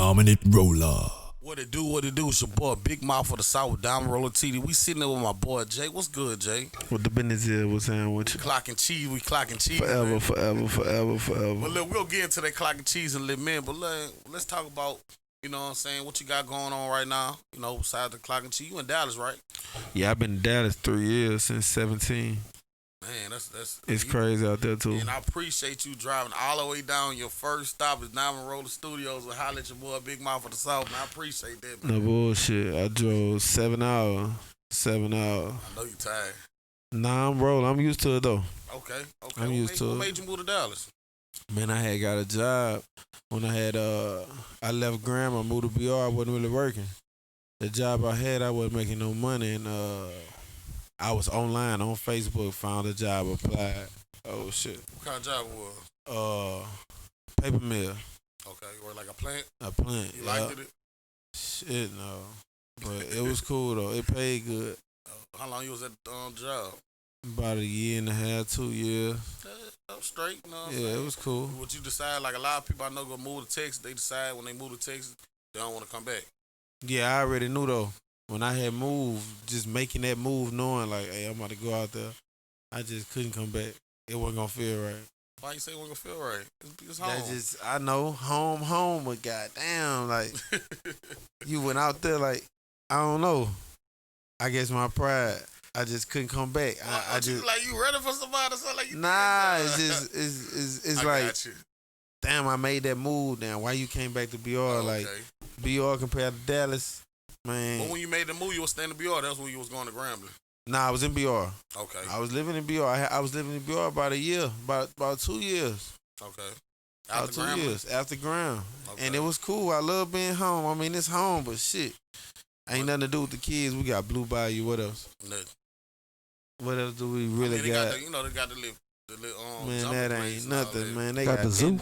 Dominant Roller. What it do, what it do? It's your boy Big Mouth of the South, Diamond Roller TD. We sitting there with my boy Jay. What's good, Jay? What the business is, what's saying with you? Clockin cheese, we clocking cheese. Forever, man. forever. But look, we'll get into that clocking cheese in a little minute. But look, let's talk about, you know what I'm saying, what you got going on right now. You know, besides the clocking cheese. You in Dallas, right? Yeah, I've been in Dallas 3 years since 17. Man, that's It's crazy out there too. And I appreciate you driving all the way down. Your first stop is Diamond Roller Studios. We'll holler at your boy Big Mouth of the South. Man, I appreciate that, man. No bullshit. I drove 7 hours. 7 hours. I know you tired. Nah, I'm rolling. I'm used to it though. Okay. I'm used to What it. made you move to Dallas? Man, I had got a job when I left Graham. I moved to BR. I wasn't really working. The job I had, I wasn't making no money, and I was online on Facebook, found a job, applied. Oh shit. What kind of job it was? Paper mill. Okay, you work like a plant? A plant. You yeah. liked it? Shit, no. But it was cool though. It paid good. How long you was at the job? About a year and a half, 2 years. Straight, you know what I'm Yeah, saying? it was cool. What you decide, like a lot of people I know go move to Texas, they decide when they move to Texas, they don't want to come back. Yeah, I already knew though. When I had moved, just making that move, knowing like, hey, I'm about to go out there, I just couldn't come back. It wasn't gonna feel right. Why you say it wasn't gonna feel right? It's home. That just, I know, home, but goddamn, like, you went out there like, I don't know. I guess my pride, I just couldn't come back. I just you, like you ready for somebody, something like you. nah. It's just, it's I like, got you. damn, I made that move. Damn, why you came back to BR? Like Okay. BR compared to Dallas, man. But when you made the move, you was staying in BR. That's when you was going to Grambling. Nah, I was in BR. Okay. I was living in BR. I was living in BR about a year, about 2 years. Okay. About After 2 Grambling? years after ground, Okay. and it was cool. I love being home. I mean, it's home, but shit, ain't nothing to do with the kids. We got Blue Bayou. What else? Nothing. What else do we really They got? the, you know, they got the little Man, jumping that places ain't and all nothing, that. man. They Got the zoo.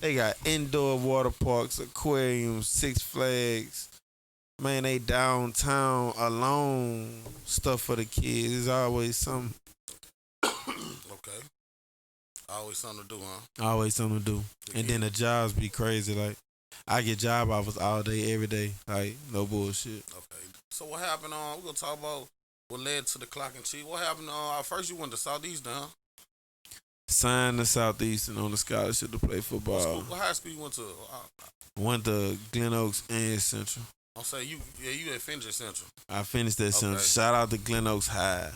They got indoor water parks, aquariums, Six Flags. Man, they downtown alone stuff for the kids. It's always something. Okay. Always something to do, huh? Always something to do. And then the jobs be crazy. Like, I get job offers all day, every day. Like, no bullshit. Okay. So what happened? We're gonna talk about what led to the Clockin Cheese. What happened? First you went to Southeastern, huh? Signed to Southeastern on a scholarship to play football. What high school you went to? Went to Glen Oaks and Central. I'll say you had finished at Central. I finished that Central. Okay. Shout out to Glen Oaks High.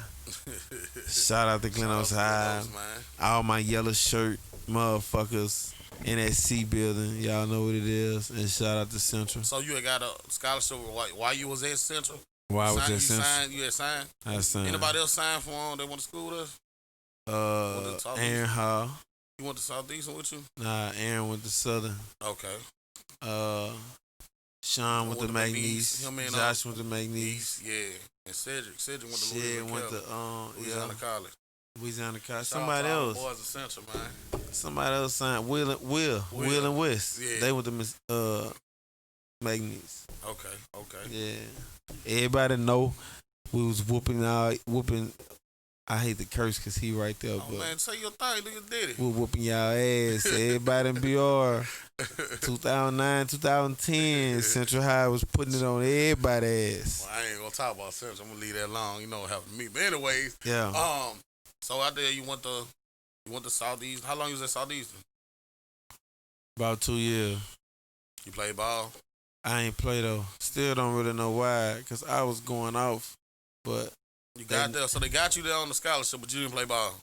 Shout out to Glen Oaks High. Man. All my yellow shirt motherfuckers in that C building. Y'all know what it is. And shout out to Central. So you had got a scholarship while you was at Central? Why was that you Central? You had signed? I signed. Anybody else signed for them? They went to school with us? Went to Southeastern? Aaron Hall. You went to Southeastern with you? Nah, Aaron went to Southern. Okay. Sean went to McNeese. Him and, Josh went to McNeese. Yeah. And Cedric went to Shit went to Louisiana College. Louisiana College. Shout out Somebody to all the else. boys at Central, man. Somebody else signed. Will and West. Yeah. They went to McNeese. Okay. Yeah. Everybody know we was whooping. I hate the curse because he right there. Oh, but man, say your thing. Do your ditty. we whooping y'all ass. Everybody in BR. 2009, 2010, Central High was putting it on everybody's ass. Well, I ain't gonna talk about Central. I'm gonna leave that alone. You know what happened to me. But anyways, Yeah. so out there you went to Southeast. How long you was at Southeastern? About 2 years. You played ball? I ain't play though. Still don't really know why, because I was going off. But You got there, so they got you there on the scholarship, but you didn't play ball.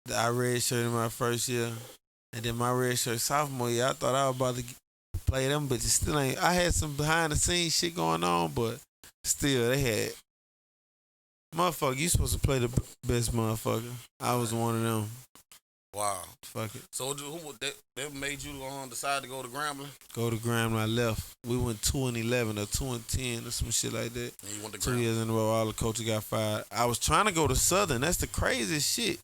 I redshirted my first year. And then my redshirt sophomore year, I thought I was about to play them, but it still ain't. I had some behind the scenes shit going on, but still, they had. Motherfucker, you supposed to play the best motherfucker. I was one of them. Wow. Fuck it. So that made you decide to go to Grambling? Go to Graham, I left. We went 2-11 or 2-10 or some shit like that. And you went to 2 Grambling? years in a row, all the coaches got fired. I was trying to go to Southern. That's the craziest shit.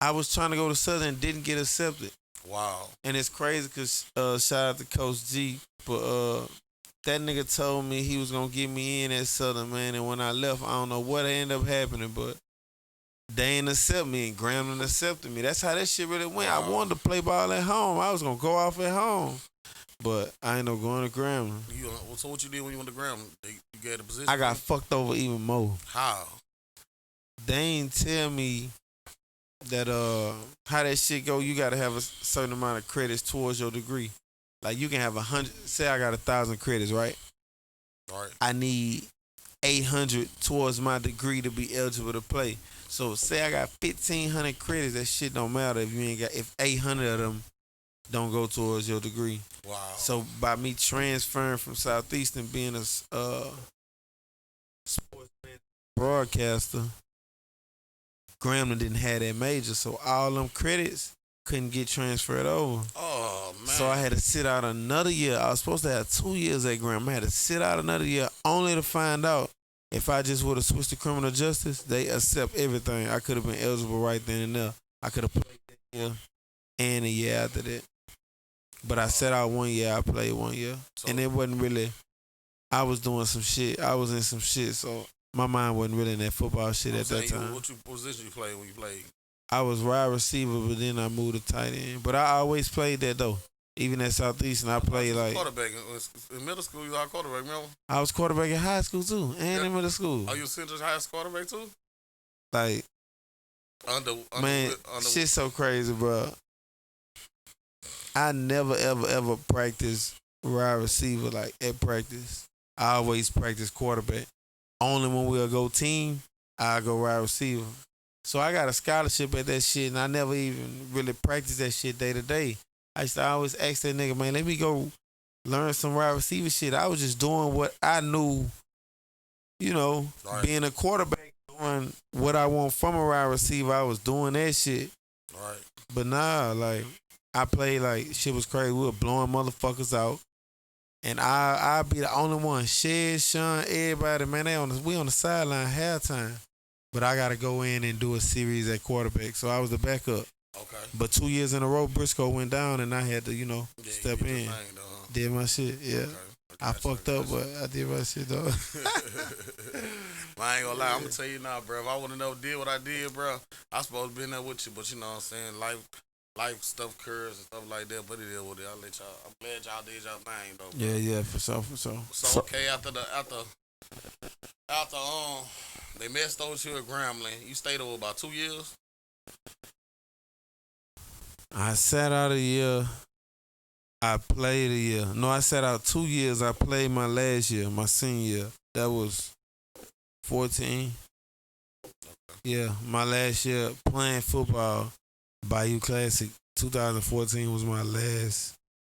I was trying to go to Southern and didn't get accepted. Wow. And it's crazy because shout out to Coach G, but that nigga told me he was going to get me in at Southern, man. And when I left, I don't know what ended up happening, but they ain't accept me and Grambling accepted me. That's how that shit really went. I Wow. wanted to play ball at home. I was gonna go off at home. But I ain't no going to Grambling. So what you did when you went to Graham? You got a position? I got fucked over even more. How? They ain't tell me that how that shit go. You gotta have a certain amount of credits towards your degree. Like you can have 100. Say I got 1,000 credits, right? Right. I need 800 towards my degree to be eligible to play. So say I got 1,500 credits. That shit don't matter if you ain't got if 800 of them don't go towards your degree. Wow. So by me transferring from Southeastern being a sports broadcaster, Grambling didn't have that major, so all them credits couldn't get transferred over. Oh man. So I had to sit out another year. I was supposed to have 2 years at Grambling. I had to sit out another year only to find out if I just would have switched to criminal justice, they accept everything. I could have been eligible right then and there. I could have played that year and a year after that. But I sat out 1 year. I played 1 year, and it wasn't really. I was doing some shit. I was in some shit, so my mind wasn't really in that football shit at that time. What position you played when you played? I was wide receiver, but then I moved to tight end. But I always played that though. Even at Southeastern, I played like quarterback. In middle school, you were a quarterback, remember? I was quarterback in high school too, and in middle school. Oh, you was Central's highest quarterback too? Like, man, shit's so crazy, bro. I never ever practiced wide receiver like at practice. I always practice quarterback. Only when we'll go team, I go wide receiver. So I got a scholarship at that shit, and I never even really practiced that shit day to day. I used to always ask that nigga, man, let me go learn some wide receiver shit. I was just doing what I knew, you know, right. Being a quarterback, doing what I want from a wide receiver. I was doing that shit. Right. But nah, like, I played like shit was crazy. We were blowing motherfuckers out. And I'd be the only one. Shed, Sean, everybody, man, we on the sideline halftime. But I gotta go in and do a series at quarterback. So I was the backup. Okay. But 2 years in a row, Briscoe went down and I had to, step in. Did my shit, yeah. Okay. I fucked up, but I did my shit though. I ain't gonna lie, I'm gonna tell you now, bro. If I would've never did what I did, bro, I supposed to be in there with you, but you know what I'm saying? Life stuff curves and stuff like that, but it is what it is. I'm glad y'all did y'all thing though, bro. Yeah, for sure. So okay, after they messed over you at Grambling, you stayed over about 2 years? I sat out a year. I played a year. No, I sat out 2 years. I played my last year, my senior year. That was 14. Yeah, my last year playing football, Bayou Classic. 2014 was my last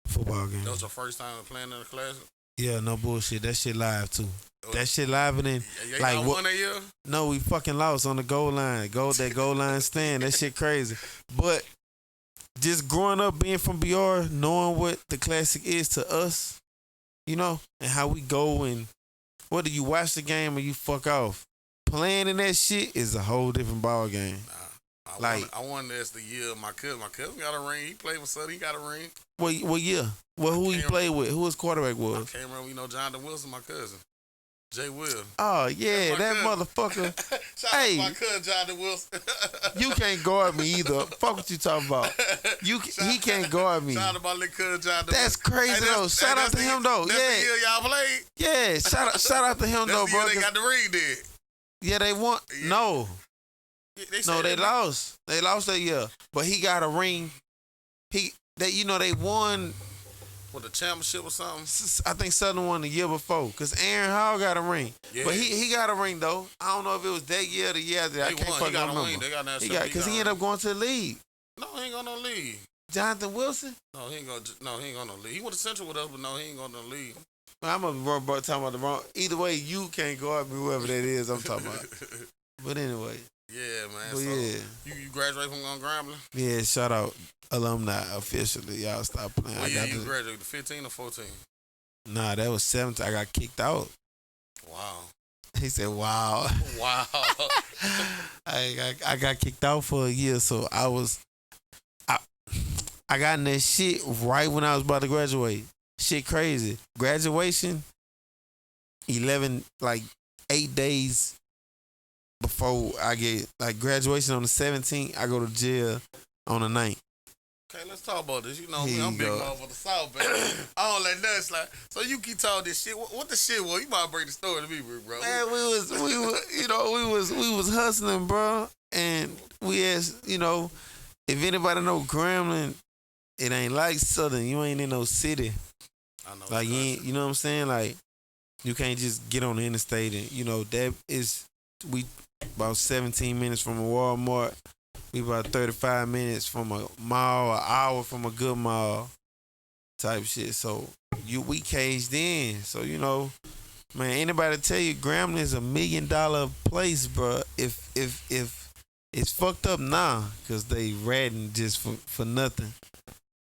football game. That was your first time playing in the Classic? Yeah, no bullshit. That shit live too. That shit live and then like what? Won that year? No, we fucking lost on the goal line. That goal line stand. That shit crazy. But just growing up, being from BR, knowing what the Classic is to us, and how we go and whether you watch the game or you fuck off, playing in that shit is a whole different ball game. I won this the year my cousin got a ring. He played with Southern. He got a ring. What year? Well, who he played with? Who his quarterback was? I can't remember. Jonathan Wilson, my cousin. Jay Will. Oh, yeah, that motherfucker. Hey, my cousin Jonathan Wilson. You can't guard me either. Fuck what you talking about. He can't guard me. Shout out my little cousin Jonathan. That's crazy, though. Shout out to him, though. That's the year y'all played? Yeah, shout out to him, though, bro. They got the ring, then. Yeah, they won. Yeah. No. Yeah, they lost. They lost that year. But he got a ring. They won. What, the championship or something? I think Southern won the year before. Because Aaron Hall got a ring. Yeah. But he got a ring, though. I don't know if it was that year or the year after that. I can't fucking remember. They got that because he ended up going to the league. No, he ain't going to no league. Jonathan Wilson? No, he ain't going to no league. He went to Central with us, but no, he ain't going to no league. I'm talking about the wrong. Either way, you can't guard me, whoever that is I'm talking about. But anyway. Yeah, man. But so yeah. You graduated from Grambling? Yeah, shout out alumni officially. Y'all stop playing. Well, you graduated 15 or 14? Nah, that was 17. I got kicked out. Wow. He said, wow. Wow. I got kicked out for a year, so I got in that shit right when I was about to graduate. Shit crazy. Graduation, 8 days before I get like graduation on the 17th, I go to jail on the 9th. Okay, let's talk about this. You know me, Here I'm you big go. motherfucker South, baby. I don't let nothing slide. So you keep talking this shit. What the shit was? You might bring the story to me, bro. Man, we was hustling, bro, and we asked, if anybody know Grambling, it ain't like Southern. You ain't in no city. I know. Like you know what I'm saying? Like you can't just get on the interstate and that is we about 17 minutes from a Walmart. We about 35 minutes from a mall, an hour from a good mall type shit. So we caged in. So man, anybody tell you Grambling is $1 million place, bro? If it's fucked up now, cause they ratting just for nothing.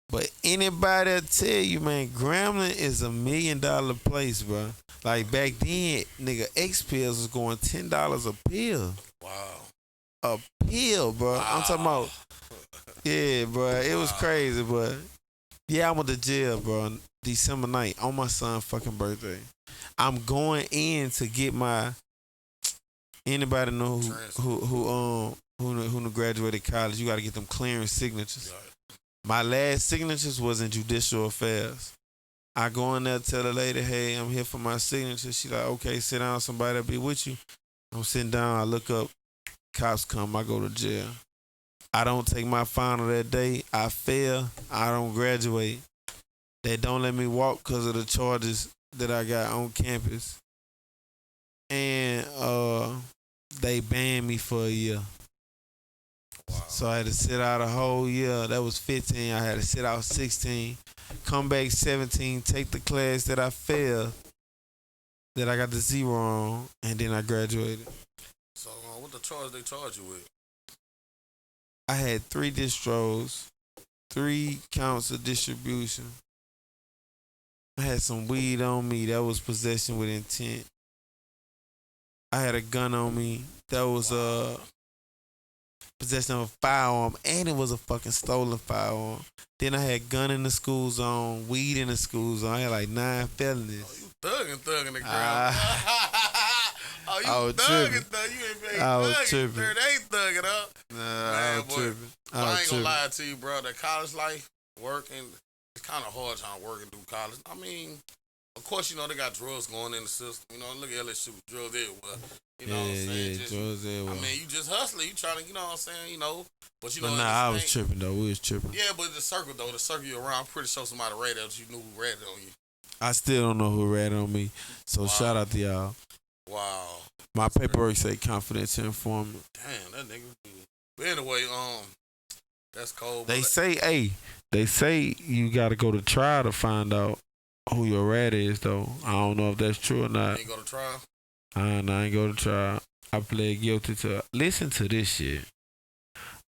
But anybody tell you, man, Grambling is $1 million place, bro. Like back then, nigga, X pills was going $10 a pill. Wow. A pill, bro. Wow. I'm talking about. Yeah, bro. It was crazy, but yeah, I went to jail, bro. December 9th on my son's fucking birthday. I'm going in to get my. Anybody know who graduated college? You got to get them clearance signatures. Right. My last signatures was in judicial affairs. I go in there, tell the lady, hey, I'm here for my signature. She like, okay, sit down, somebody will be with you. I'm sitting down, I look up, cops come, I go to jail. I don't take my final that day. I fail, I don't graduate. They don't let me walk because of the charges that I got on campus. And they banned me for a year. Wow. So I had to sit out a whole year. That was 15. I had to sit out 16. Come back 17. Take the class that I failed. That I got the 0 on. And then I graduated. So what the charge they charge you with? I had 3 distros. 3 counts of distribution. I had some weed on me. That was possession with intent. I had a gun on me. That was possession of a firearm, and it was a fucking stolen firearm. Then I had gun in the school zone, weed in the school zone. I had like 9 felonies. Oh, you thugging the ground. Oh, you thugging. You ain't been I was thugging. tripping. They ain't thugging up. Nah, Man, I was tripping. I ain't gonna lie to you, bro. That college life, working, it's kind of hard trying to work and do college. I mean, of course, they got drugs going in the system. Look at LSU, drugs everywhere. You know what I'm saying? Yeah, drugs everywhere. I mean, you just hustling. You trying to, you know what I'm saying? But But I was tripping though. We was tripping. Yeah, but the circle you around, I'm pretty sure somebody rated that you knew who rated on you. I still don't know who ratted on me. So shout out to y'all. Wow. My paperwork say confidential informant. Damn, that nigga. But anyway, that's cold. They say you gotta go to trial to find out who your rat is though. I don't know if that's true or not. You ain't go to trial? I ain't go to trial. I pled guilty to. Listen to this shit.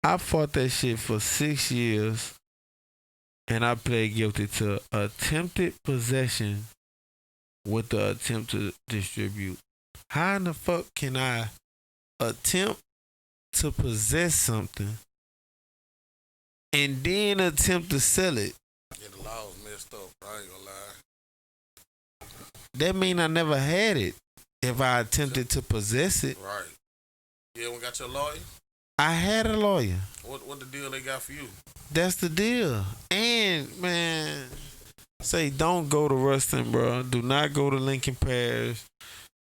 I fought that shit for 6 years, and I pled guilty to attempted possession with the attempt to distribute. How in the fuck can I attempt to possess something and then attempt to sell it? Yeah, the law was messed up. I ain't gonna lie. That mean I never had it if I attempted to possess it. Right. You ever got your lawyer? I had a lawyer. What the deal they got for you? That's the deal. And, man, say don't go to Ruston, bro. Do not go to Lincoln Parish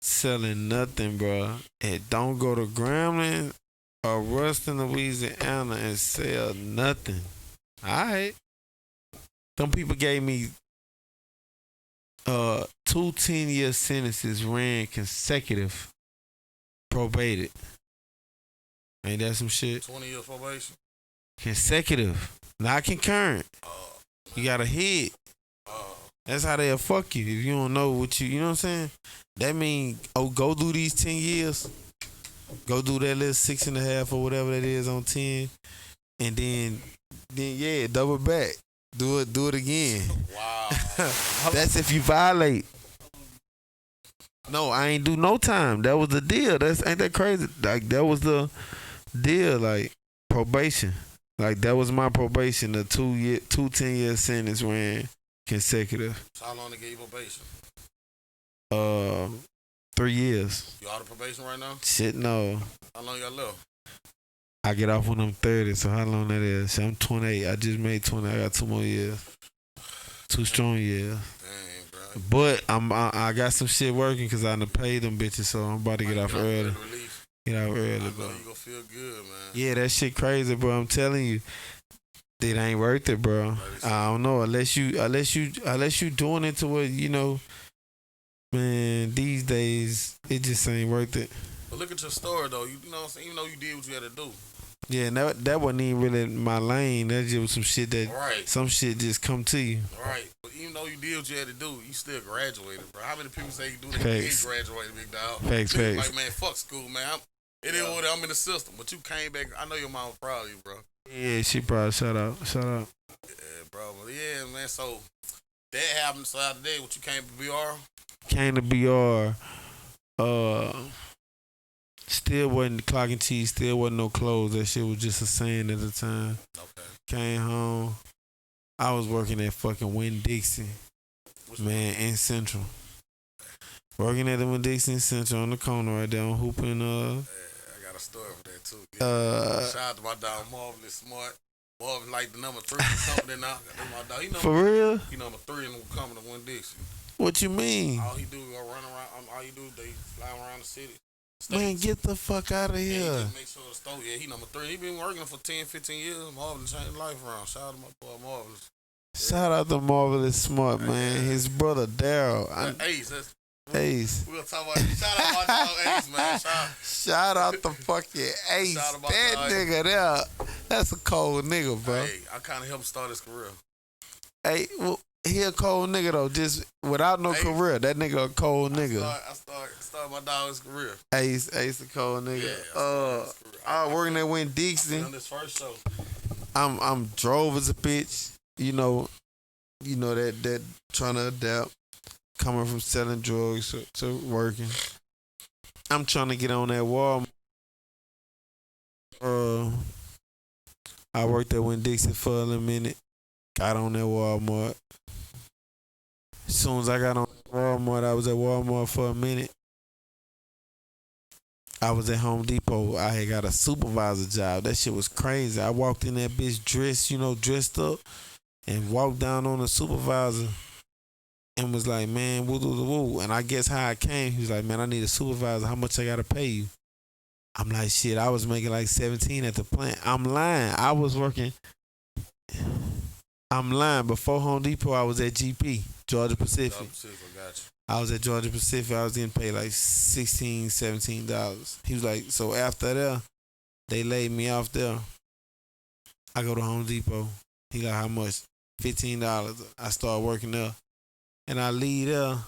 selling nothing, bro. And don't go to Grambling or Ruston, Louisiana and sell nothing. All right. Some people gave me 2 10-year sentences ran consecutive, probated. Ain't that some shit? 20 years probation? Consecutive, not concurrent. You got to hit. That's how they'll fuck you if you don't know what you know what I'm saying? That mean, go do these 10 years. Go do that little 6.5 or whatever that is on 10. And then yeah, double back. Do it again. Wow. That's if you violate. No, I ain't do no time. That was the deal. Ain't that crazy? Like that was the deal, like probation. Like that was my probation. The 2 10-year sentence ran consecutive. So how long they gave you probation? 3 years. You out of probation right now? Shit, no. How long you got left? I get off when I'm 30, so how long that is? I'm 28. I just made 20. I got 2 more years. 2 strong years. Dang, bro. But I got some shit working because I done paid them bitches, so I'm about to get off early. Get out early, bro. You gonna feel good, man. Yeah, that shit crazy, bro. I'm telling you, it ain't worth it, bro. I don't know unless you doing it to what you know. Man, these days it just ain't worth it. But look at your story though. You know what I'm saying? Even though you did what you had to do. Yeah, and that wasn't even really my lane. That just was some shit that some shit just come to you. Right. But even though you did what you had to do, you still graduated, bro. How many people say you do that and graduated, big dog? Facts. Like, man, fuck school, man. It is what I'm in the system. But you came back. I know your mom was proud of you, bro. Yeah, she probably shout out. Yeah, bro. But yeah, man. So that happened. So after that, what you came to BR? Came to BR. Still wasn't Clockin Cheese. Still wasn't no clothes. That shit was just a saying at the time. Okay. Came home. I was working at fucking Winn-Dixie, man, in Central. Working at the Winn-Dixie in Central on the corner right there on Hooping. Yeah, I got a story for that too. Yeah. Shout out to my dog Marvelous Smart. Marvelous like the number 3 company now. That's my dog. For real? He number 3 in the company of Winn-Dixie. What you mean? All he do is go run around. All you do is they fly around the city. Man, get the fuck out of here. Yeah, he just make sure the store. Yeah, he number 3. He been working for 10, 15 years. Marvelous changed life around. Shout out to my boy Marvelous. Shout out to Marvelous Smart, man. His brother Daryl. Ace. Ace. We'll talk about it. Shout out my dog Ace, man. Shout out to fucking Ace. That nigga there. That's a cold nigga, bro. Hey, I kind of helped start his career. Hey, well, he a cold nigga though. Just without no career, that nigga a cold nigga. I started my dog's career. Ace a cold nigga. Yeah, I was working at Winn-Dixie. On this first show. I'm drove as a bitch. You know that trying to adapt, coming from selling drugs to working. I'm trying to get on that Walmart. I worked at Winn-Dixie for a little minute. Got on that Walmart. As soon as I got on Walmart, I was at Walmart for a minute. I was at Home Depot. I had got a supervisor job. That shit was crazy. I walked in that bitch dressed up, and walked down on the supervisor and was like, man, woo. And I guess how I came, he was like, man, I need a supervisor. How much I gotta pay you? I'm like, shit, I was making like 17 at the plant. I'm lying. I'm lying. Before Home Depot, I was at GP, Georgia Pacific. I was at Georgia Pacific. I was getting paid like $16, $17. He was like, so after that, they laid me off there. I go to Home Depot. He like, how much? $15. I start working there. And I leave there,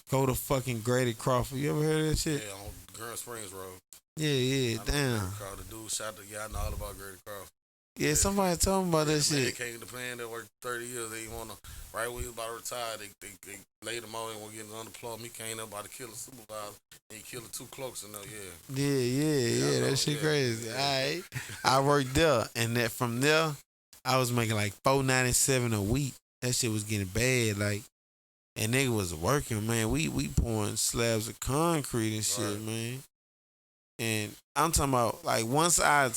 go to fucking Grady Crawford. You ever heard of that shit? Yeah, on Grand Springs Road. Yeah, damn. The dude shot the guy. I know all about Grady Crawford. Yeah, somebody told me about that shit. They came to the plan that worked 30 years. They want to, right when he was about to retire, they laid him out and were getting unemployment. He came up about to kill a supervisor, and he killed the 2 cloaks in there, Yeah, that shit crazy. All right. I worked there, and that from there, I was making like $4.97 a week. That shit was getting bad, like, and nigga was working, man. We pouring slabs of concrete and shit, man. And I'm talking about, like, once I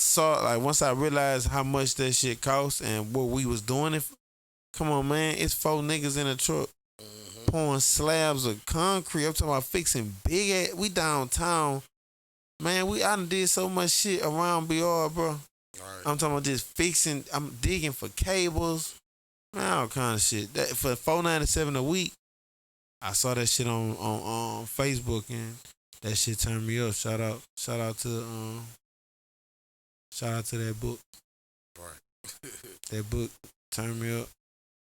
realized how much that shit cost and what we was doing it for, come on, man, it's 4 niggas in a truck pouring slabs of concrete. I'm talking about fixing big ass. We downtown, man. I done did so much shit around BR, bro. I'm talking about just fixing. I'm digging for cables, man, all kind of shit. That for $4.97 a week. I saw that shit on Facebook and that shit turned me up. Shout out to that book. Right. That book turned me up.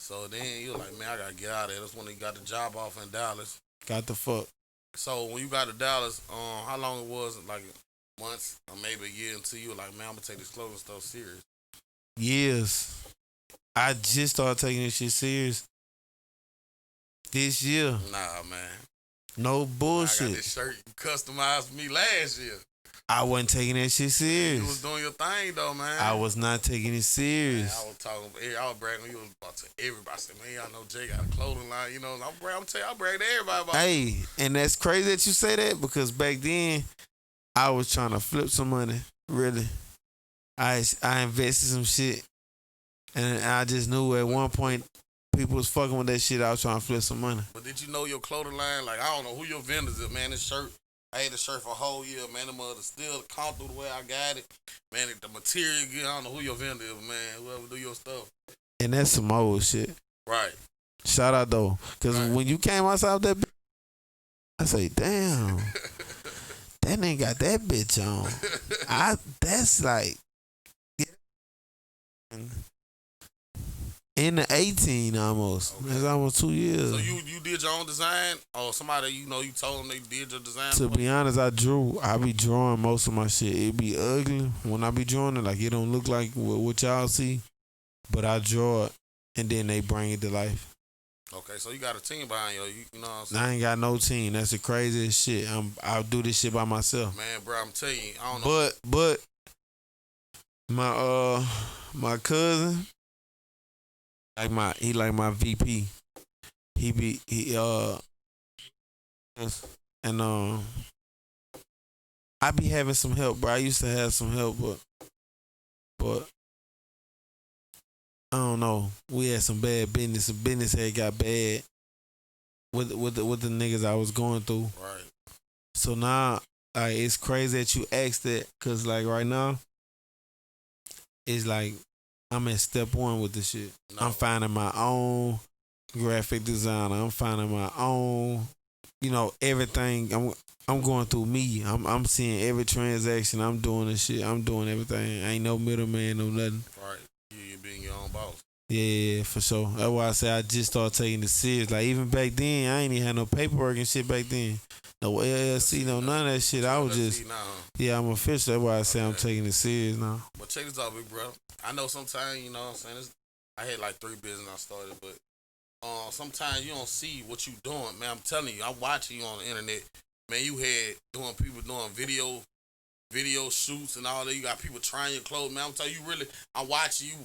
So then you're like, man, I gotta get out of there. That's when you got the job off in Dallas. Got the fuck. So when you got to Dallas, how long it was? Like months or maybe a year until you were like, man, I'm gonna take this clothing stuff serious. Years. I just started taking this shit serious this year. Nah, man. No bullshit. I got this shirt you customized for me last year. I wasn't taking that shit You was serious. doing your thing though, man. I was not taking it Man, serious. I was talking. I was bragging. You was about to everybody. I said, man, y'all know Jay got a clothing line. You know, I'm telling you, I brag to everybody about. Hey, and that's crazy that you say that because back then I was trying to flip some money. Really, I invested some shit, and I just knew at one point people was fucking with that shit. I was trying to flip some money. But did you know your clothing line? Like, I don't know who your vendors is, man. This shirt, I had the shirt for a whole year, man. The mother still come through the way I got it. Man, the material, I don't know who your vendor is, man. Whoever do your stuff. And that's some old shit. Right. Shout out though, because Right. when you came outside that, I say, damn, that nigga got that bitch on. That's like in the 18 almost. Okay. That's almost 2 years. So you did your own design, or somebody you told them they did your design? To be honest, I be drawing most of my shit. It be ugly when I be drawing it, like it don't look like what y'all see, but I draw it and then they bring it to life. Okay, so you got a team behind you. You know what I'm saying? I ain't got no team. That's the craziest shit. I'll do this shit by myself. Man, bro, I'm telling you, I don't know. But my cousin, he like my VP. And I be having some help, bro. I used to have some help, but I don't know. We had some bad business. The business had got bad with the niggas I was going through. Right. So now, like, it's crazy that you asked that, cause like right now, it's like I'm at step one with this shit. No. I'm finding my own graphic designer. I'm finding my own, everything. I'm going through me. I'm seeing every transaction. I'm doing this shit. I'm doing everything. Ain't no middleman, no nothing. Right. You being your own boss. Yeah, for sure. That's why I say I just started taking it serious. Like even back then, I ain't even had no paperwork and shit back then. No LLC, no none of that shit. I was just, yeah, I'm official. That's why I say I'm taking it serious now. But check this out, big bro. I know sometimes, you know what I'm saying, I had like 3 businesses I started, but sometimes you don't see what you doing, man. I'm telling you, I'm watching you on the internet. Man, you had people doing video shoots and all that. You got people trying your clothes, man. I'm telling you, I'm watching you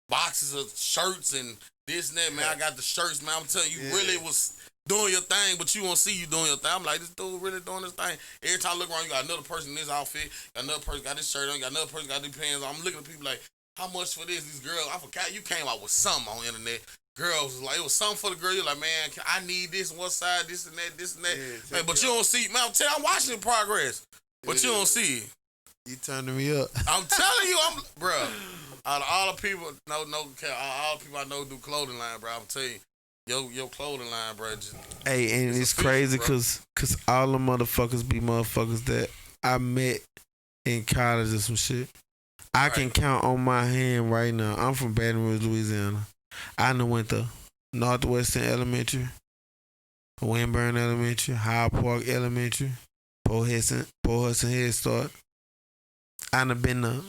boxes of shirts and this and that, man. I got the shirts, man. I'm telling you, really was doing your thing, but you won't see you doing your thing. I'm like, this dude really doing this thing. Every time I look around, you got another person in this outfit, got another person got this shirt on, got another person got these pants on. I'm looking at people like, how much for this? These girls, I forgot you came out with something on the internet. Girls was like, it was something for the girl. You're like, man, I need this one side, this and that, this and that. Yeah, man, but you don't see, man, I'm watching the progress, but you don't see it. You turning me up. I'm telling you, bro. Out of all the people, all the people I know do clothing line, bro. I'm telling you, your clothing line, bro. Hey, and it's crazy because all the motherfuckers be motherfuckers that I met in college or some shit. I can count on my hand right now. I'm from Baton Rouge, Louisiana. I done went to Northwestern Elementary, Winburn Elementary, Hyde Park Elementary, Port Hudson Head Start. I done been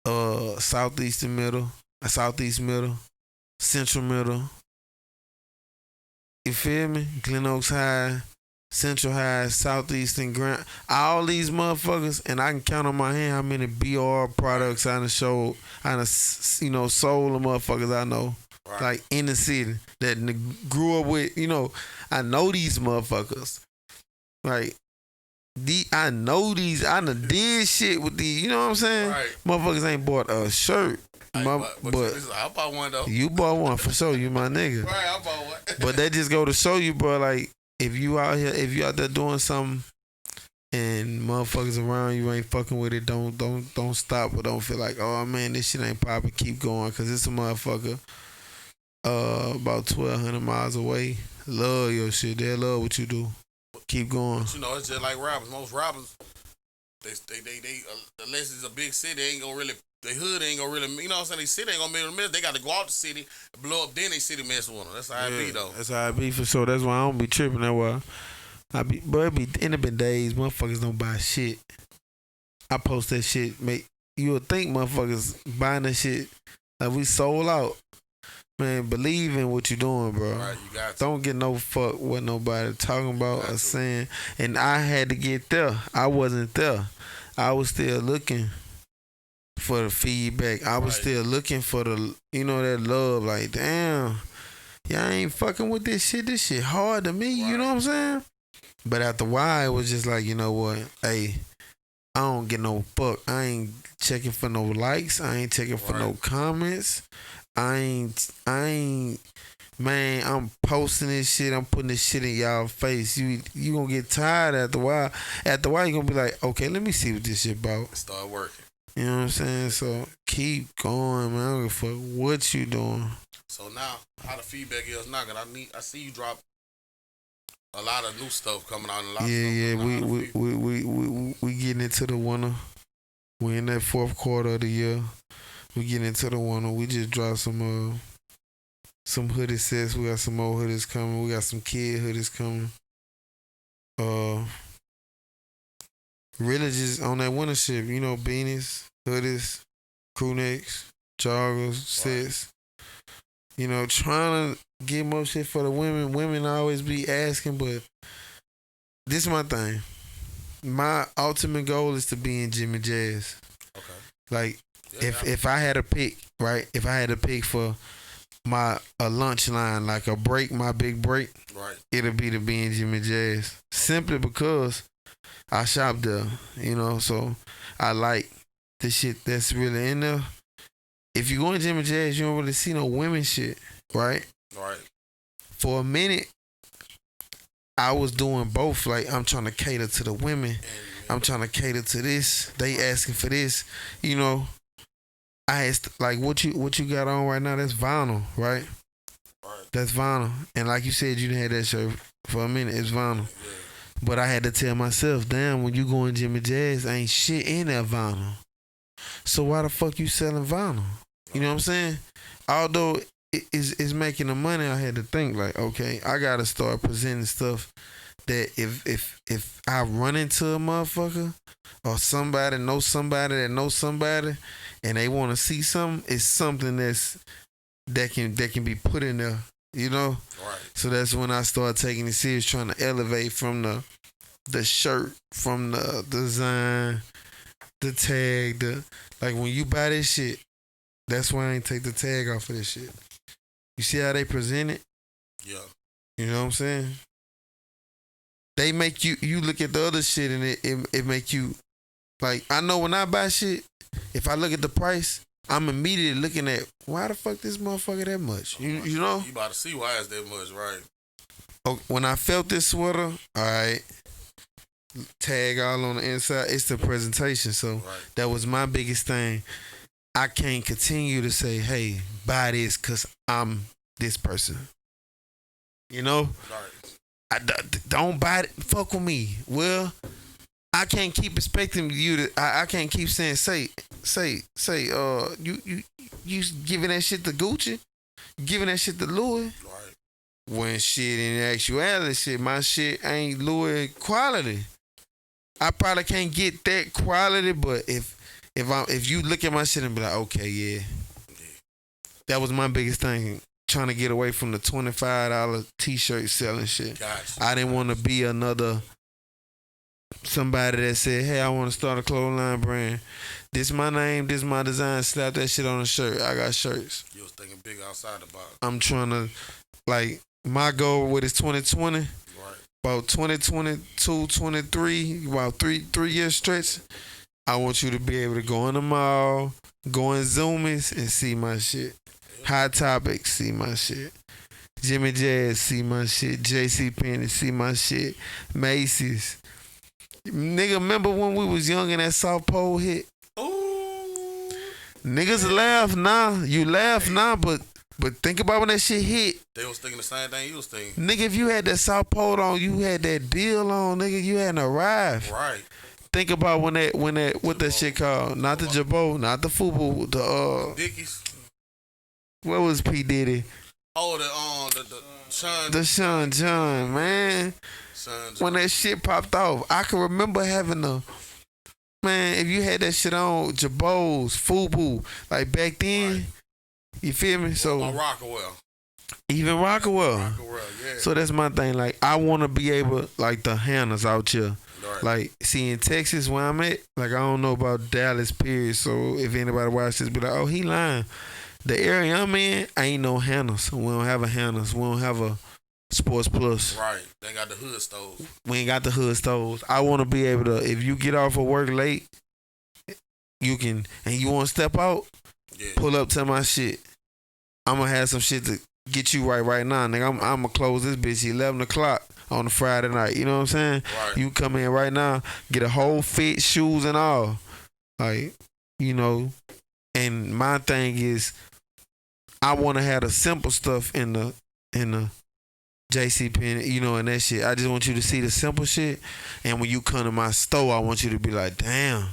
to Southeast Middle, Central Middle. You feel me? Glen Oaks High, Central High, Southeastern Grant. All these motherfuckers, and I can count on my hand how many BR products I done sold. I done, sold the motherfuckers I know. Right. Like in the city that grew up with, I know these motherfuckers. Like, I know these, I done did shit with these, you know what I'm saying? Right. Motherfuckers ain't bought a shirt. But I bought one though. You bought one for sure, you my nigga. Right, I bought one. But that just go to show you, bro, like, if you out there doing something and motherfuckers around you ain't fucking with it, don't stop or don't feel like, oh man, this shit ain't popping, keep going, cause it's a motherfucker about 1,200 miles away. Love your shit. They love what you do. Keep going. But it's just like rappers. Most rappers, they unless it's a big city, they ain't gonna really. The hood ain't gonna really. You know what I'm saying? They city ain't gonna be able to mess. They got to go out the city, blow up, then they city mess with them. That's how it be though. That's how it be for sure. That's why I don't be tripping that way. But it been days. Motherfuckers don't buy shit. I post that shit. You would think motherfuckers buying that shit like we sold out. Man, believe in what you doing, bro. Right, you got to. Don't get no fuck what nobody talking about or saying. And I had to get there. I wasn't there. I was still looking for the feedback. I was Right. still looking for the, that love. Like, damn, y'all ain't fucking with this shit. This shit hard to me. You know what I'm saying? But after a while, it was just like, you know what? Hey, I don't get no fuck. I ain't checking for no likes. I ain't checking for no comments. I ain't. Man, I'm posting this shit. I'm putting this shit in y'all face. You gonna get tired after a while. After a while, you gonna be like, okay, let me see what this shit about. Start working. You know what I'm saying? So keep going, man. I don't give a fuck what you doing. So now, how the feedback is now? Cause I see you drop a lot of new stuff coming out. And a lot Yeah, of stuff coming out. we getting into the winter. We in that fourth quarter of the year. We getting into the winter. We just dropped some hoodie sets. We got some more hoodies coming. We got some kid hoodies coming. Really just on that winter ship, beanies, hoodies, crew necks, joggers, sets. Trying to get more shit for the women. Women always be asking, but this is my thing. My ultimate goal is to be in Jimmy Jazz. Okay. Like, if I had a pick, right? If I had a pick for a lunch line, like a break, my big break, right, it'll be to be in Jimmy Jazz. Simply because I shop there, so I like the shit that's really in there. If you go in Jimmy Jazz, you don't really see no women shit, right? Right. For a minute, I was doing both. Like, I'm trying to cater to the women. I'm trying to cater to this. They asking for this. I asked, like, what you got on right now? That's vinyl, right? Right. That's vinyl. And like you said, you didn't have that shirt for a minute. It's vinyl. Yeah. But I had to tell myself, damn, when you go in Jimmy Jazz, ain't shit in that vinyl. So why the fuck you selling vinyl? You know what I'm saying? Although it's making the money, I had to think like, okay, I gotta start presenting stuff that if I run into a motherfucker or somebody knows somebody that knows somebody and they want to see something, it's something that can be put in there, Right. So that's when I started taking it serious, trying to elevate from the shirt, from the design, the tag, like when you buy this shit, that's why I ain't take the tag off of this shit. You see how they present it? Yeah. You know what I'm saying? They make you look at the other shit and it make you, like, I know when I buy shit, if I look at the price, I'm immediately looking at, why the fuck this motherfucker that much? You know? You about to see why it's that much, right? Oh, when I felt this sweater, all right, tag all on the inside, it's the presentation. So Right. that was my biggest thing. I can't continue to say, hey, buy this because I'm this person. Right. Don't buy it. Fuck with me. Well, I can't keep expecting you to. I can't keep saying say. You giving that shit to Gucci, giving that shit to Louis. Right. When shit in actuality, my shit ain't Louis quality. I probably can't get that quality, but if you look at my shit and be like, okay, yeah, that was my biggest thing. Trying to get away from the $25 t-shirt selling shit. Gotcha. I didn't want to be another somebody that said, hey, I want to start a clothing line brand. This my name, this my design. Slap that shit on a shirt. I got shirts. You was thinking big outside the box. I'm trying to, like, my goal with is 2020. Right. About 2022, 23, about three year stretch. I want you to be able to go in the mall, go in Zoomies and see my shit. Hot Topic, see my shit. Jimmy Jazz, see my shit. JCPenney, see my shit. Macy's. Nigga, remember when we was young and that South Pole hit? Ooh. Niggas laugh now. You laugh now, but think about when that shit hit. They was thinking the same thing you was thinking. Nigga, if you had that South Pole on, you had that deal on, nigga, you hadn't arrived. Right. Think about when that what that shit called? Not the Jabot, not the Fubu, the Dickies. what was P Diddy? Oh, the Sean. The Sean John, man. Sean John. When that shit popped off, I can remember having man, if you had that shit on, Jabos, Fubu, like back then, Right. you feel me? So Rockawell. even Rockawell. Rockawell, yeah. So that's my thing. Like, I want to be able, like the Hannahs out here. Right. Right. Like, see, in Texas where I'm at, like, I don't know about Dallas, period. So if anybody watches this, be like, oh, he lying. The area I'm in, ain't no Hannah's. We don't have a Hannah's. We don't have a Sports Plus. Right. They ain't got the hood stove. We ain't got the hood stores. I want to be able to, if you get off of work late, you can, and you want to step out, Yeah. pull up to my shit. I'm going to have some shit to get you right now. Nigga, I'm going to close this bitch 11 o'clock on a Friday night. You know what I'm saying? Right. You come in right now, get a whole fit, shoes and all. Like, you know, and my thing is, I want to have the simple stuff in the JC Penney, you know, and that shit. I just want you to see the simple shit. And when you come to my store, I want you to be like, damn.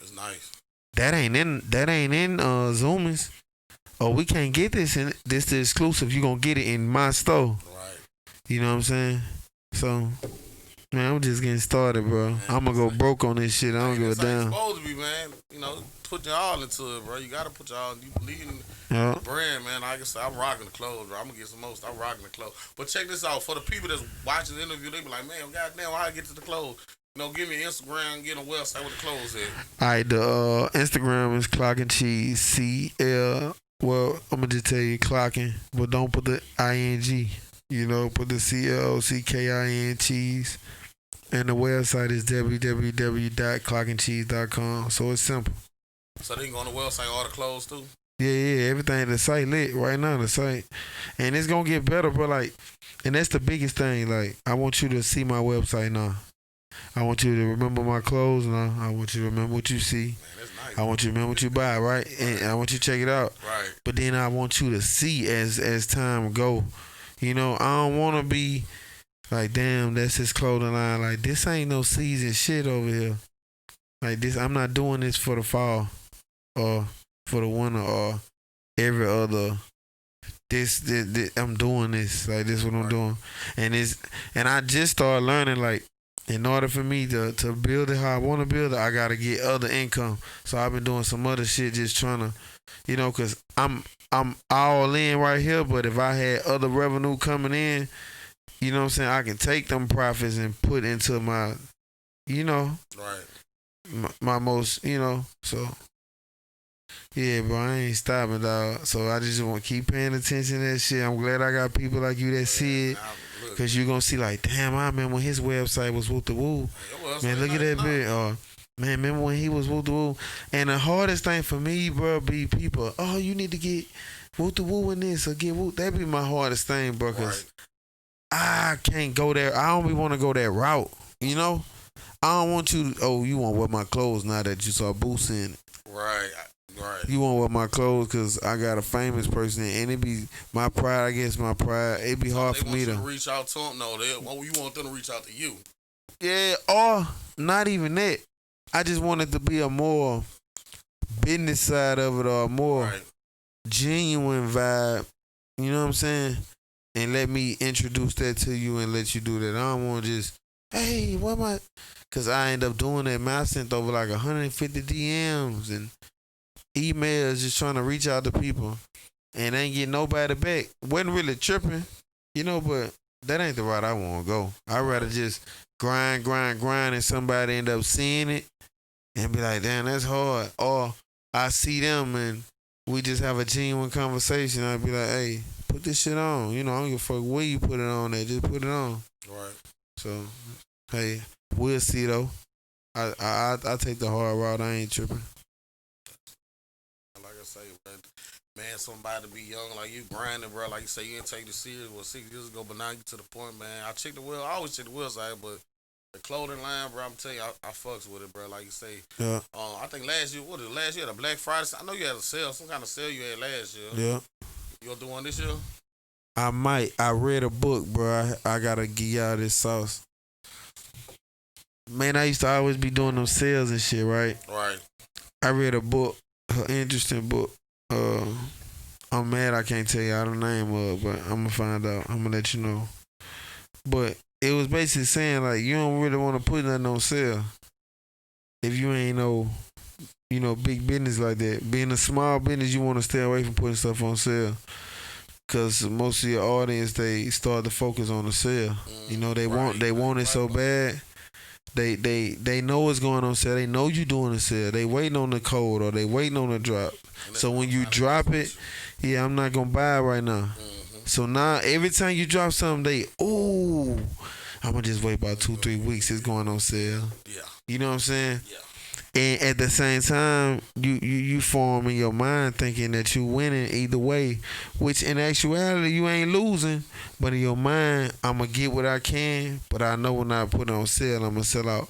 It's nice. That ain't in Zoomies. Oh, we can't get this in this the exclusive. You gonna get it in my store. Right. You know what I'm saying? So, man, I'm just getting started, bro. Man, I'm gonna go broke on this shit. I don't give a That's how you damn. supposed to be, man. You know, put your all into it, bro. You gotta put your all. You believe in Yeah. the brand, man. Like I said, I'm rocking the clothes, bro. I'm gonna get some most. I'm rocking the clothes. But check this out. For the people that's watching the interview, they be like, man, goddamn, how I get to the clothes? You know, give me an Instagram, get a website with the clothes at. All right, the Instagram is Clockin Cheese CL. Well, I'm gonna just tell you Clockin, but don't put the ING. You know, put the CLOCKIN cheese. And the website is www.clockincheese.com. So it's simple. So they can go on the website, order clothes too. Yeah, everything. The site lit right now. The site, and it's gonna get better, bro. Like, and that's the biggest thing. Like, I want you to see my website now. I want you to remember my clothes now. I want you to remember what you see. Man, that's nice. I want you to remember what you buy, right? And I want you to check it out. Right. But then I want you to see as time go. You know, I don't want to be like, damn, that's his clothing line. Like, this ain't no season shit over here. Like, this, I'm not doing this for the fall or for the winter or every other. This I'm doing this. Like, this is what I'm doing. And I just started learning, like, in order for me to build it how I want to build it, I got to get other income. So I've been doing some other shit just trying to, you know, because I'm all in right here, but if I had other revenue coming in, you know what I'm saying, I can take them profits and put into my, you know, Right. my most, you know, so. Yeah, bro, I ain't stopping, dog. So I just want to keep paying attention to that shit. I'm glad I got people like you that see it. Because you're going to see, like, damn, I remember when his website was Woo the Woo. Man, look at that bit. Man, remember when he was Woo the Woo? And the hardest thing for me, bro, be people, oh, you need to get Woo the Woo in this or get Woo. That be my hardest thing, bro, because I can't go there. I don't want to go that route, you know? I don't want you to, oh, you want to wear my clothes now that you saw Boots in it. Right. Right. You want to wear my clothes because I got a famous person, and it be my pride against my pride. It be hard for me to reach out to them. No, you want them to reach out to you. Yeah, or not even that. I just wanted to be a more business side of it, or a more genuine vibe. You know what I'm saying? And let me introduce that to you and let you do that. I don't want to just, hey, what am I? Because I end up doing that, man. I sent over like 150 DMs and emails just trying to reach out to people and ain't getting nobody back. Wasn't really tripping, you know, but that ain't the route I want to go. I'd rather just grind and somebody end up seeing it and be like, damn, that's hard. Or I see them and we just have a genuine conversation. I'd be like, hey, put this shit on. You know, I don't give a fuck where you put it on at. Just put it on. Right. So, hey, we'll see though. I take the hard route. I ain't tripping. Man, somebody to be young like you, grinding, bro. Like you say, you didn't take this serious 6 years ago, but now you to the point, man. I always check the website, but the clothing line, bro, I'm telling you, I fucks with it, bro. Like you say, yeah. I think last year, the Black Friday? I know you had a sale, some kind of sale you had last year. Yeah. You gonna do one this year? I might. I read a book, bro. I gotta give y'all this sauce. Man, I used to always be doing them sales and shit, right? Right. I read a book, an interesting book. I'm mad I can't tell y'all the name of it, but I'm gonna find out. I'm gonna let you know. But it was basically saying, like, you don't really want to put nothing on sale if you ain't no, you know, big business like that. Being a small business, you want to stay away from putting stuff on sale. Cause most of your audience, they start to focus on the sale. You know, they want it so bad They know what's going on sale. They know you doing a sale. They waiting on the code or they waiting on the drop. So when you drop it, yeah, I'm not gonna buy it right now. So now every time you drop something, I'm gonna just wait about 2-3 weeks. It's going on sale. Yeah. You know what I'm saying? Yeah. And at the same time, you form in your mind thinking that you winning either way, which in actuality you ain't losing. But in your mind, I'ma get what I can, but I know when I put it on sale, I'ma sell out.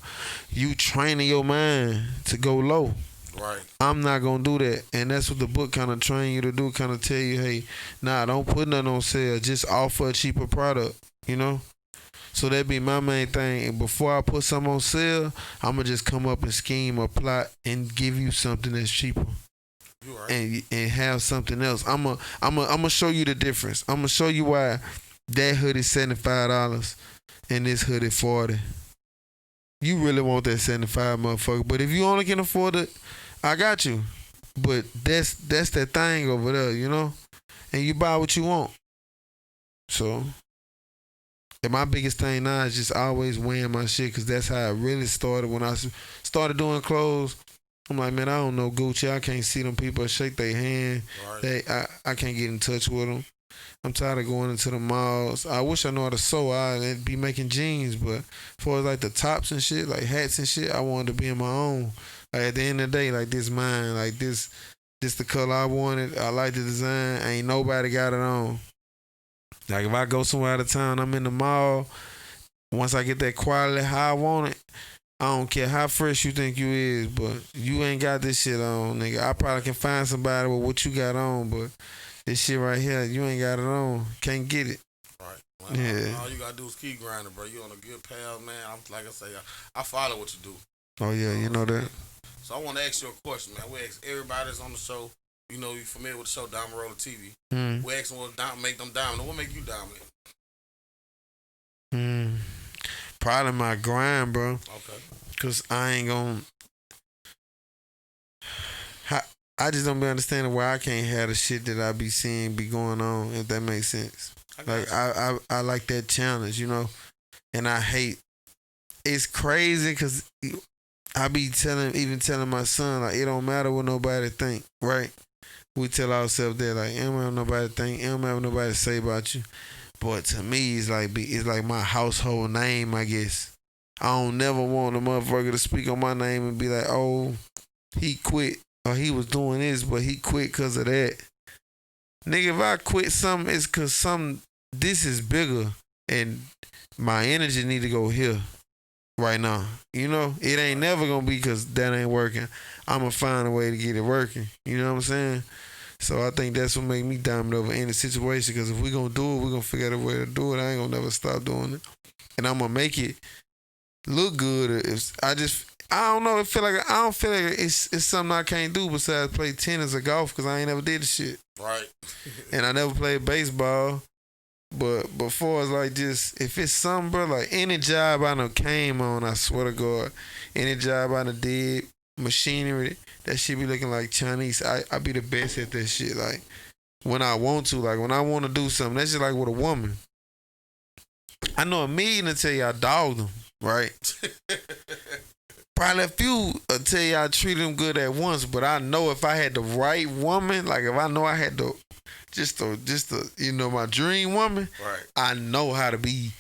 You training your mind to go low. Right. I'm not gonna do that, and that's what the book kind of train you to do. Kind of tell you, hey, nah, don't put nothing on sale. Just offer a cheaper product. You know. So that be my main thing. And before I put something on sale, I'ma just come up and scheme or plot and give you something that's cheaper. You right. And have something else. I'ma show you the difference. I'ma show you why that hoodie $75 and this hoodie $40. You really want that 75, motherfucker. But if you only can afford it, I got you. But that's that thing over there, you know? And you buy what you want. So, and my biggest thing now is just always wearing my shit, because that's how it really started. When I started doing clothes, I'm like, man, I don't know Gucci. I can't see them people shake their hand. Right. I can't get in touch with them. I'm tired of going into the malls. I wish I knew how to sew. I'd be making jeans, but as far as like the tops and shit, like hats and shit, I wanted to be in my own. Like at the end of the day, like this mine, like this the color I wanted. I like the design. Ain't nobody got it on. Like if I go somewhere out of town, I'm in the mall. Once I get that quality how I want it, I don't care how fresh you think you is, but you ain't got this shit on, nigga. I probably can find somebody with what you got on, but this shit right here, you ain't got it on. Can't get it. Right. Well, Yeah. all you gotta do is keep grinding, bro. You on a good path, man. Like I say, I follow what you do. Oh yeah, you know that. So I want to ask you a question, man. We ask everybody that's on the show. You know, you familiar with the show Diamond Roller TV. We ask them what make them dominant. What make you dominant? Probably my grind, bro. Okay. Cause I ain't gonna. I just don't be understanding why I can't have the shit that I be seeing be going on. If that makes sense. Like I like that challenge, you know. And I hate. It's crazy because I be telling my son, like, it don't matter what nobody think, right? We tell ourselves that, like, it don't matter what nobody think, it don't matter what nobody say about you. But to me, it's like my household name, I guess. I don't never want a motherfucker to speak on my name and be like, oh, he quit, or he was doing this, but he quit because of that. Nigga, if I quit something, it's because this is bigger, and my energy need to go here right now. You know, it ain't never gonna be because that ain't working. I'm gonna find a way to get it working. You know what I'm saying? So I think that's what make me dominant over any situation, because if we gonna do it, we gonna figure out a way to do it. I ain't gonna never stop doing it. And I'm gonna make it look good. I don't know. I don't feel like it's something I can't do besides play tennis or golf, because I ain't never did the shit. Right. And I never played baseball. But before it's like just, if it's something, bro, like any job I done came on, I swear to God, any job I done did, machinery, that shit be looking like Chinese. I be the best at that shit. Like when I want to, like when I want to do something, that's just like with a woman. I know a million to tell you I dogged them, right? Probably a few tell you I treated them good at once, but I know if I had the right woman, like if I know I had just the you know, my dream woman, right, I know how to be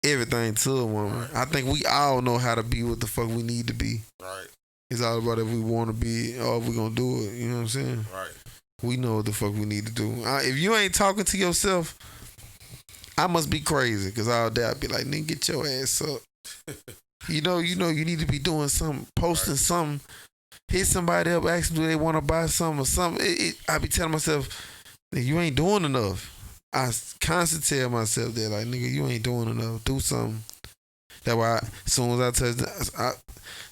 everything to a woman. Right. I think we all know how to be what the fuck we need to be. Right. It's all about if we want to be or if we gonna do it. You know what I'm saying? Right. We know what the fuck we need to do. If you ain't talking to yourself, I must be crazy, because all day I'd be like, nigga, get your ass up. You know, you need to be doing something, posting right, something, hit somebody up, ask them do they want to buy something or something. I be telling myself, nigga, you ain't doing enough. I constantly tell myself that, like, nigga, you ain't doing enough. Do something. That's why as soon as I touch,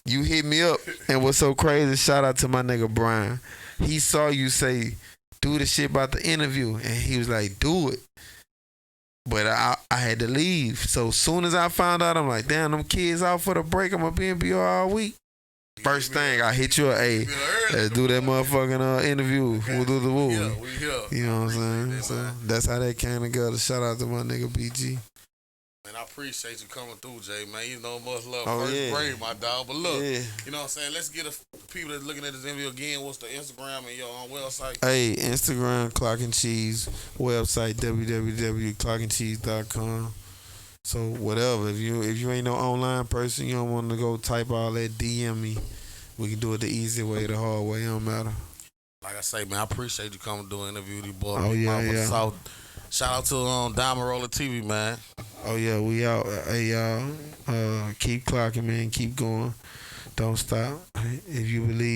you hit me up. And what's so crazy, shout out to my nigga Brian. He saw you say, do the shit about the interview. And he was like, do it. But I had to leave. So as soon as I found out, I'm like, damn, them kids out for the break. I'm going to be in BR all week. First thing, I hit you up, hey, let's do that motherfucking interview. We'll do the woo. Yeah. You know what I'm saying? So that's how that came together. Shout out to my nigga BG. Man, Man, I appreciate you coming through, Jay, man. You know much love. Oh, First yeah. grade, my dog. But look, Yeah. you know what I'm saying? Let's get people that's looking at this interview again. What's the Instagram and your own website? Hey, Instagram, Clockin Cheese, website, www.clockincheese.com. So whatever, if you ain't no online person, you don't want to go type all that, DM me. We can do it the easy way, the hard way, it don't matter. Like I say, man, I appreciate you coming to do an interview with these boys. Oh, yeah, yeah. South. Shout out to Diamond Roller TV, man. Oh yeah, we out. Hey y'all, keep clocking, man. Keep going. Don't stop. If you believe.